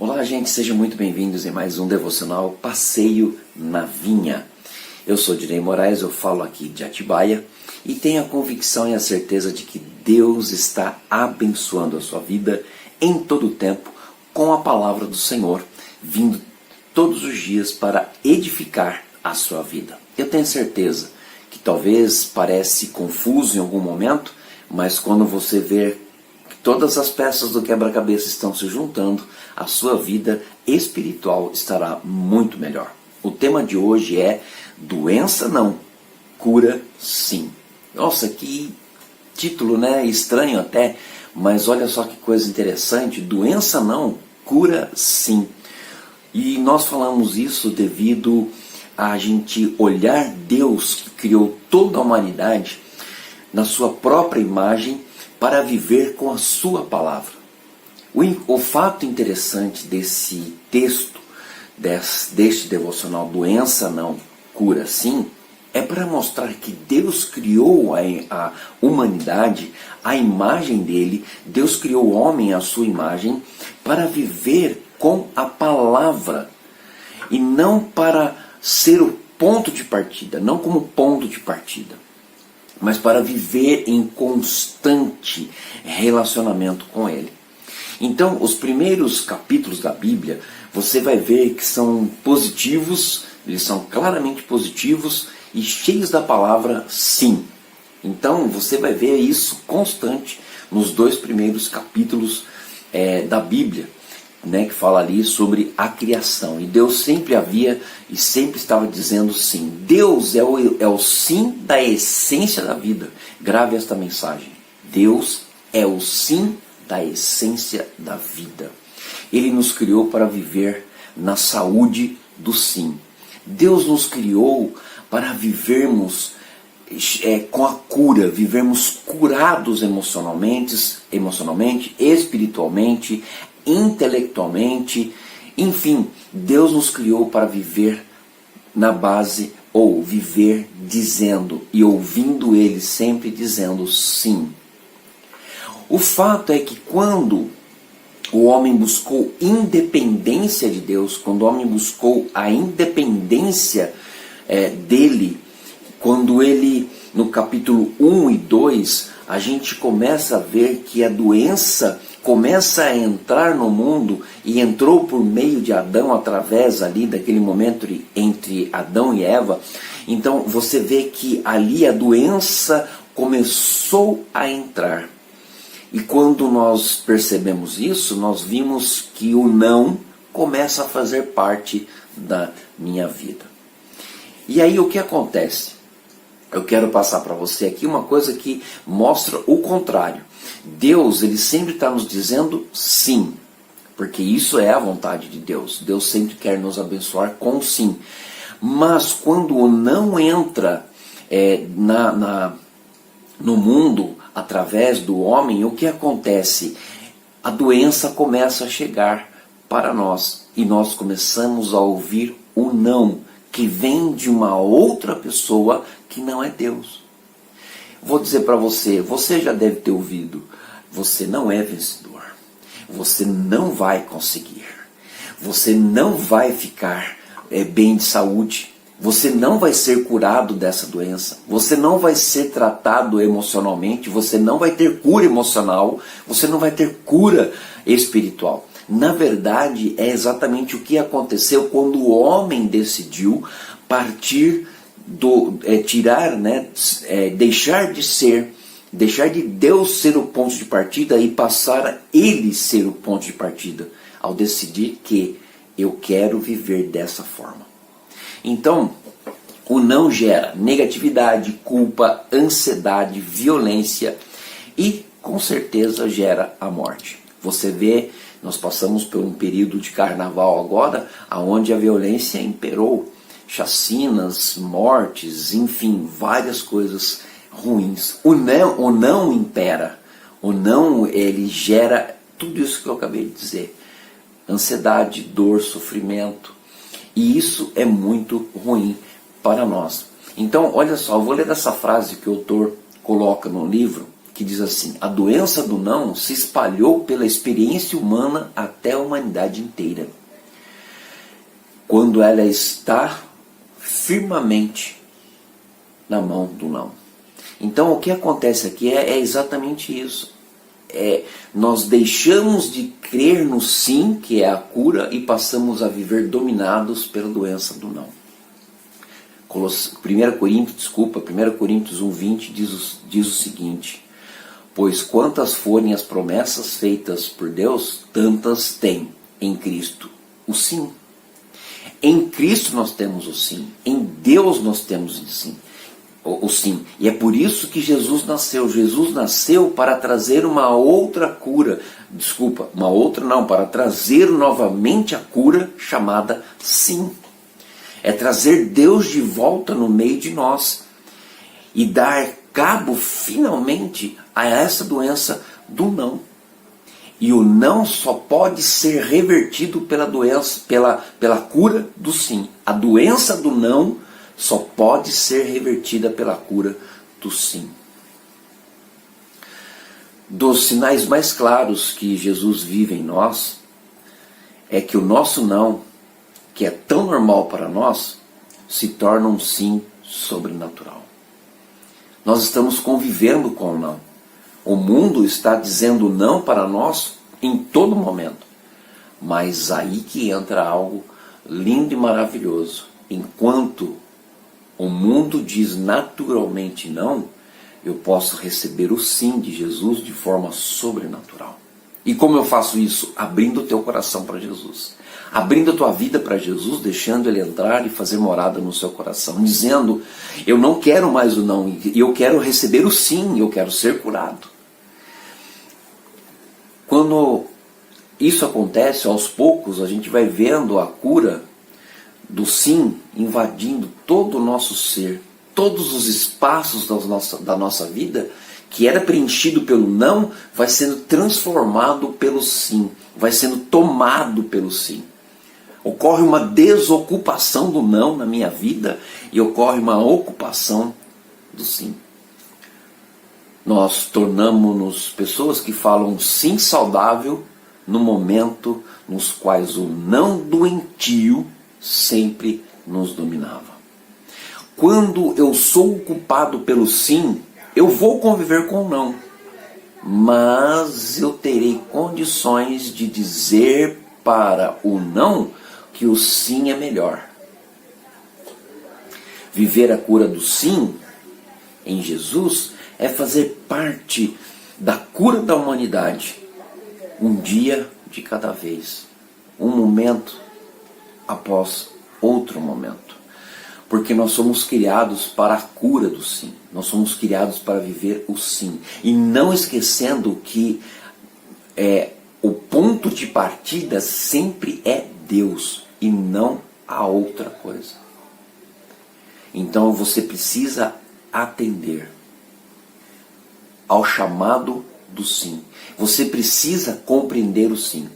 Olá, gente, sejam muito bem-vindos em mais um devocional Passeio na Vinha. Eu sou Direi Moraes, eu falo aqui de Atibaia e tenho a convicção e a certeza de que Deus está abençoando a sua vida em todo o tempo com a palavra do Senhor, vindo todos os dias para edificar a sua vida. Eu tenho certeza que talvez parece confuso em algum momento, mas quando você vê que todas as peças do quebra-cabeça estão se juntando, a sua vida espiritual estará muito melhor. O tema de hoje é doença não, cura sim. Nossa, que título, né? Estranho até, mas olha só que coisa interessante, doença não, cura sim. E nós falamos isso devido a gente olhar Deus que criou toda a humanidade na sua própria imagem para viver com a sua palavra. O fato interessante desse texto, deste devocional Doença Não, Cura Sim, é para mostrar que Deus criou a humanidade, a imagem dele, Deus criou o homem à sua imagem para viver com a palavra e não para ser o ponto de partida, não como ponto de partida, mas para viver em constante relacionamento com ele. Então, os primeiros capítulos da Bíblia, você vai ver que são positivos, eles são claramente positivos e cheios da palavra sim. Então, você vai ver isso constante nos dois primeiros capítulos da Bíblia, né, que fala ali sobre a criação. E Deus sempre havia e sempre estava dizendo sim. Deus é o sim da essência da vida. Grave esta mensagem. Deus é o sim da essência da vida. Ele nos criou para viver na saúde do sim. Deus nos criou para vivermos com a cura, vivermos curados emocionalmente, espiritualmente, intelectualmente, enfim, Deus nos criou para viver na base, ou viver dizendo e ouvindo Ele sempre dizendo sim. O fato é que quando o homem buscou independência de Deus, quando o homem buscou a independência dele, quando ele, no capítulo 1 e 2, a gente começa a ver que a doença começa a entrar no mundo e entrou por meio de Adão, através ali daquele momento entre Adão e Eva. Então você vê que ali a doença começou a entrar. E quando nós percebemos isso, nós vimos que o não começa a fazer parte da minha vida. E aí o que acontece? Eu quero passar para você aqui uma coisa que mostra o contrário. Deus, ele sempre está nos dizendo sim, porque isso é a vontade de Deus. Deus sempre quer nos abençoar com sim. Mas quando o não entra no mundo, através do homem, o que acontece? A doença começa a chegar para nós e nós começamos a ouvir o não, que vem de uma outra pessoa que não é Deus. Vou dizer para você, você já deve ter ouvido, você não é vencedor, você não vai conseguir, você não vai ficar bem de saúde, você não vai ser curado dessa doença, você não vai ser tratado emocionalmente, você não vai ter cura emocional, você não vai ter cura espiritual. Na verdade, é exatamente o que aconteceu quando o homem decidiu partir deixar de Deus ser o ponto de partida e passar a ele ser o ponto de partida, ao decidir que eu quero viver dessa forma. Então, o não gera negatividade, culpa, ansiedade, violência e, com certeza, gera a morte. Você vê, nós passamos por um período de carnaval agora, onde a violência imperou. Chacinas, mortes, enfim, várias coisas ruins. O não impera. O não, ele gera tudo isso que eu acabei de dizer. Ansiedade, dor, sofrimento. E isso é muito ruim para nós. Então, olha só, eu vou ler essa frase que o autor coloca no livro, que diz assim: a doença do não se espalhou pela experiência humana até a humanidade inteira, quando ela está firmemente na mão do não. Então o que acontece aqui é exatamente isso. Nós deixamos de crer no sim, que é a cura, e passamos a viver dominados pela doença do não. 1 Coríntios 1:20 diz o seguinte: pois quantas forem as promessas feitas por Deus, tantas tem em Cristo o sim. Em Cristo nós temos o sim, em Deus nós temos o sim. E é por isso que Jesus nasceu. Jesus nasceu para trazer uma outra cura, para trazer novamente a cura chamada sim. É trazer Deus de volta no meio de nós e dar cabo finalmente a essa doença do não. E o não só pode ser revertido pela cura do sim. A doença do não só pode ser revertida pela cura do sim. Dos sinais mais claros que Jesus vive em nós é que o nosso não, que é tão normal para nós, se torna um sim sobrenatural. Nós estamos convivendo com o não. O mundo está dizendo não para nós em todo momento. Mas aí que entra algo lindo e maravilhoso. Enquanto o mundo diz naturalmente não, eu posso receber o sim de Jesus de forma sobrenatural. E como eu faço isso? Abrindo o teu coração para Jesus. Abrindo a tua vida para Jesus, deixando Ele entrar e fazer morada no seu coração. Dizendo, eu não quero mais o não, eu quero receber o sim, eu quero ser curado. Quando isso acontece, aos poucos, a gente vai vendo a cura do sim invadindo todo o nosso ser. Todos os espaços da nossa vida, que era preenchido pelo não, vai sendo transformado pelo sim, vai sendo tomado pelo sim. Ocorre uma desocupação do não na minha vida e ocorre uma ocupação do sim. Nós tornamos-nos pessoas que falam sim saudável no momento nos quais o não doentio sempre nos dominava. Quando eu sou ocupado pelo sim, eu vou conviver com o não, mas eu terei condições de dizer para o não que o sim é melhor. Viver a cura do sim em Jesus é fazer parte da cura da humanidade, um dia de cada vez, um momento após outro momento. Porque nós somos criados para a cura do sim. Nós somos criados para viver o sim. E não esquecendo que o ponto de partida sempre é Deus e não a outra coisa. Então você precisa atender ao chamado do sim. Você precisa compreender o sim.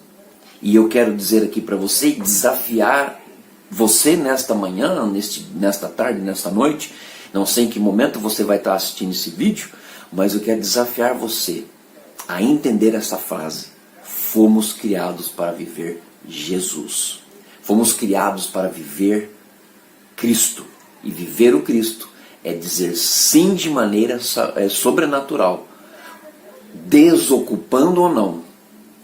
E eu quero dizer aqui para você, desafiar você nesta manhã, nesta tarde, nesta noite, não sei em que momento você vai estar assistindo esse vídeo, mas eu quero desafiar você a entender essa frase: fomos criados para viver Jesus. Fomos criados para viver Cristo. E viver o Cristo é dizer sim de maneira sobrenatural, desocupando ou não,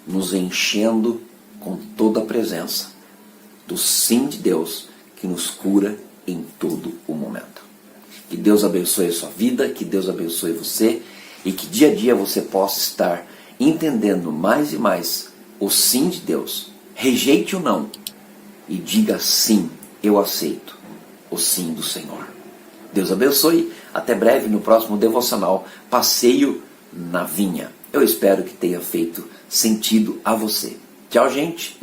nos enchendo com toda a presença do sim de Deus, que nos cura em todo o momento. Que Deus abençoe a sua vida, que Deus abençoe você, e que dia a dia você possa estar entendendo mais e mais o sim de Deus. Rejeite o não e diga sim, eu aceito o sim do Senhor. Deus abençoe, até breve no próximo devocional Passeio na Vinha. Eu espero que tenha feito sentido a você. Tchau, gente.